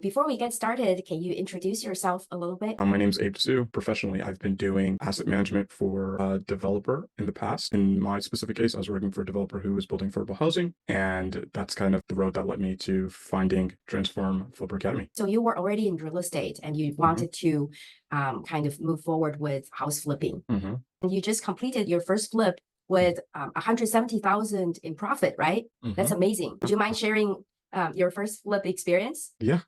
Before we get started, can you introduce yourself a little bit? My name's Abe Su. Professionally, I've been doing asset management for a developer in the past. In my specific case, I was working for a developer who was building affordable housing, and that's kind of the road that led me to finding Transform Flipper Academy. So you were already in real estate and you hmm wanted to kind of move forward with house flipping. hmm And you just completed your first flip with 170,000 in profit, right? That's hmm amazing. Would you mind sharing your first flip experience? Yeah,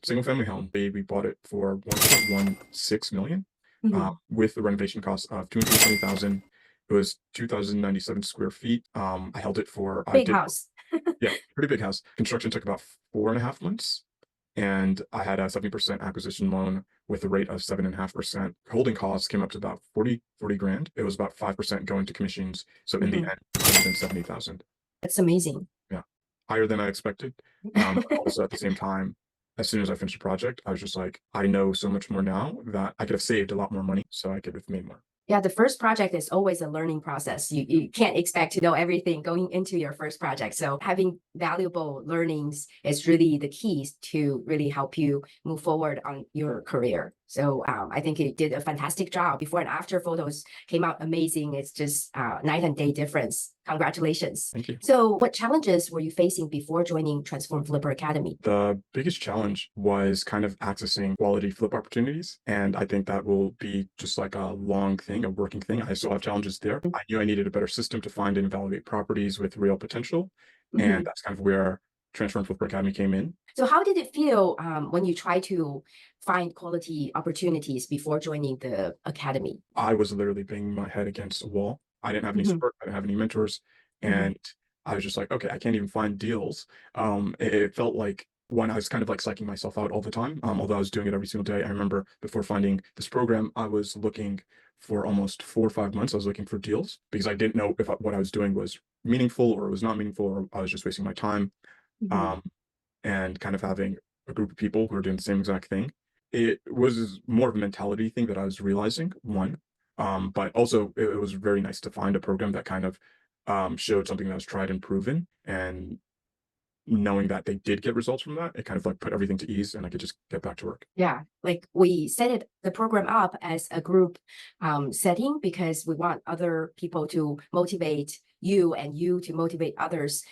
single family home. We bought it for 1.16 million, Mhm. with the renovation cost of 220,000. It was 2,097 square feet. I held it for I Big did house. yeah, pretty big house. Construction took about 4.5 months. And I had a 70% acquisition loan with a rate of 7.5%. Holding costs came up to about 40 grand. It was about 5% going to commissions. So in the Mhm. end, 170,000. That's amazing. Yeah. Higher than I expected. But also at the same time, as soon as I finished the project, I was just like, I know so much more now that I could have saved a lot more money. So I could have made more. Yeah, the first project is always a learning process. You can't expect to know everything going into your first project. So having valuable learnings is really the keys to really help you move forward on your career. So I think you did a fantastic job. Before and after photos came out amazing. It's just night and day difference. Congratulations. Thank you. So what challenges were you facing before joining Transform Flipper Academy? The biggest challenge was kind of accessing quality flip opportunities. And I think that will be just like a long thing, a working thing. I still have challenges there. I knew I needed a better system to find and evaluate properties with real potential. And Mhm. that's kind of where Transform Flipper Academy came in. So how did it feel when you try to find quality opportunities before joining the academy? I was literally banging my head against a wall. I didn't have any Mhm, support. I didn't have any mentors. mhm, And I was just like, okay, I can't even find deals. It felt like when I was kind of like psyching myself out all the time, although I was doing it every single day. I remember before finding this program, I was looking for almost 4 or 5 months. I was looking for deals because I didn't know if what I was doing was meaningful or it was not meaningful, or I was just wasting my time. mhm. Um, and kind of having a group of people who are doing the same exact thing. It was more of a mentality thing that I was realizing, one. But also it was very nice to find a program that kind of showed something that was tried and proven. And knowing that they did get results from that, it kind of like put everything to ease and I could just get back to work. Yeah, like we set the program up as a group setting because we want other people to motivate you and you to motivate others,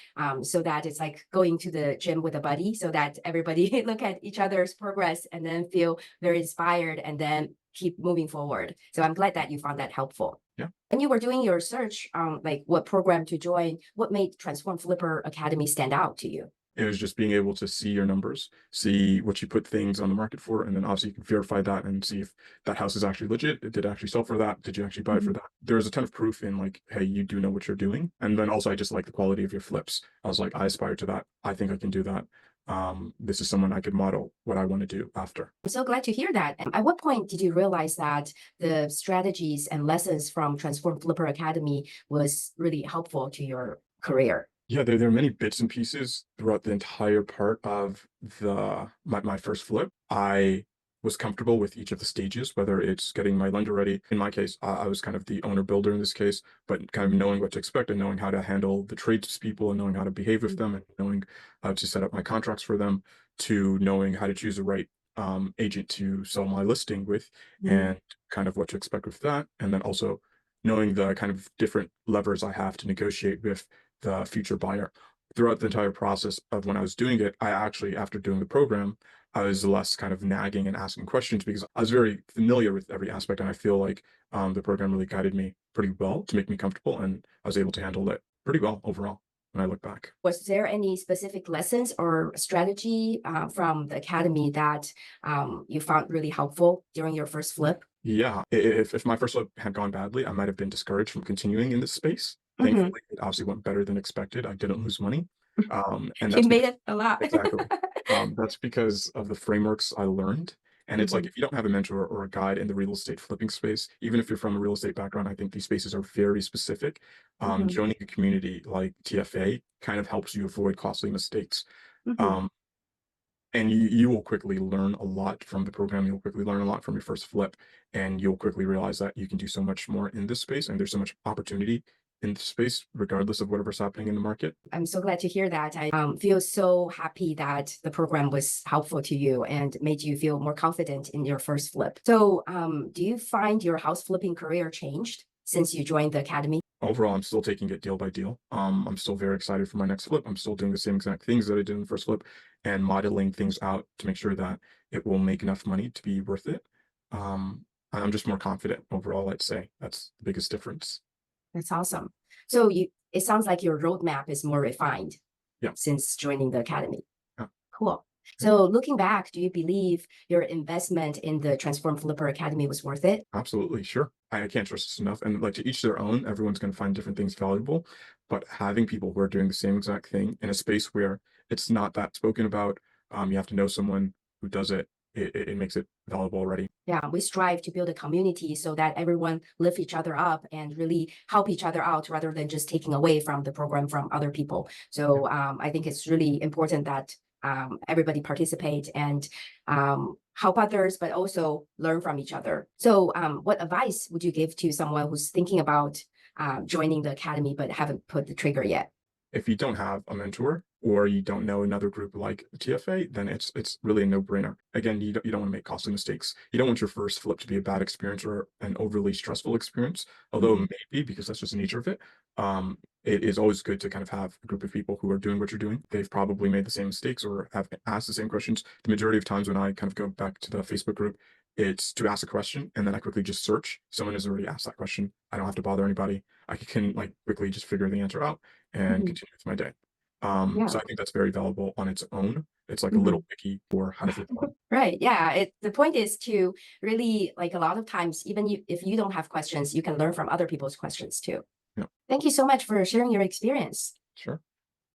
so that it's like going to the gym with a buddy, so that everybody look at each other's progress and then feel very inspired and then keep moving forward. So I'm glad that you found that helpful. Yeah. When you were doing your search, like what program to join, what made Transform Flipper Academy stand out to you? It was just being able to see your numbers, see what you put things on the market for, and then obviously you can verify that and see if that house is actually legit. Did it actually sell for that? Did you actually buy it for Mhm. that? There's a ton of proof in like, hey, you do know what you're doing. And then also I just like the quality of your flips. I was like, I aspire to that. I think I can do that. This is someone I could model what I want to do after. I'm so glad to hear that. And at what point did you realize that the strategies and lessons from Transform Flipper Academy was really helpful to your career? Yeah, there are many bits and pieces throughout the entire part of my first flip. I was comfortable with each of the stages, whether it's getting my lender ready. In my case, I was kind of the owner builder in this case, but kind of knowing what to expect and knowing how to handle the tradespeople and knowing how to behave with them and knowing how to set up my contracts for them, to knowing how to choose the right agent to sell my listing with Mhm. and kind of what to expect with that. And then also knowing the kind of different levers I have to negotiate with the future buyer. Throughout the entire process of when I was doing it, I actually, after doing the program, I was less kind of nagging and asking questions because I was very familiar with every aspect. And I feel like the program really guided me pretty well to make me comfortable. And I was able to handle it pretty well overall when I look back. Was there any specific lessons or strategy from the academy that you found really helpful during your first flip? Yeah, if my first look had gone badly, I might have been discouraged from continuing in this space. Mhm. Thankfully, it obviously went better than expected. I didn't lose money. And You that's made because it a lot. exactly. That's because of the frameworks I learned. And it's like Mhm, if you don't have a mentor or a guide in the real estate flipping space, even if you're from a real estate background, I think these spaces are very specific. mhm, Joining a community like TFA kind of helps you avoid costly mistakes. mhm. Um, and you will quickly learn a lot from the program. You'll quickly learn a lot from your first flip, and you'll quickly realize that you can do so much more in this space, and there's so much opportunity in the space, regardless of whatever's happening in the market. I'm so glad to hear that. I feel so happy that the program was helpful to you and made you feel more confident in your first flip. So, do you find your house flipping career changed since you joined the academy? Overall, I'm still taking it deal by deal. I'm still very excited for my next flip. I'm still doing the same exact things that I did in the first flip and modeling things out to make sure that it will make enough money to be worth it. I'm just more confident overall, I'd say. That's the biggest difference. That's awesome. So it sounds like your roadmap is more refined Yeah. since joining the academy. Yeah. Cool. So looking back, do you believe your investment in the Transform Flipper Academy was worth it? Absolutely, sure. I can't stress this enough. And like to each their own, everyone's going to find different things valuable. But having people who are doing the same exact thing in a space where it's not that spoken about, you have to know someone who does it. It makes it valuable already. Yeah, we strive to build a community so that everyone lift each other up and really help each other out rather than just taking away from the program from other people. So I think it's really important that everybody participate and help others, but also learn from each other. So what advice would you give to someone who's thinking about joining the academy but haven't put the trigger yet? If you don't have a mentor or you don't know another group like the TFA, then it's really a no-brainer. Again, you don't want to make costly mistakes. You don't want your first flip to be a bad experience or an overly stressful experience, although it may be because that's just the nature of it. It is always good to kind of have a group of people who are doing what you're doing. They've probably made the same mistakes or have asked the same questions. The majority of times when I kind of go back to the Facebook group, it's to ask a question and then I quickly just search. Someone has already asked that question. I don't have to bother anybody. I can like quickly just figure the answer out and continue with my day. Yeah. So I think that's very valuable on its own. It's like a Mhm. little wiki for how to flip coin. Right. Yeah. The point is to really like a lot of times, even if you don't have questions, you can learn from other people's questions too. Yeah, Thank you so much for sharing your experience. sure.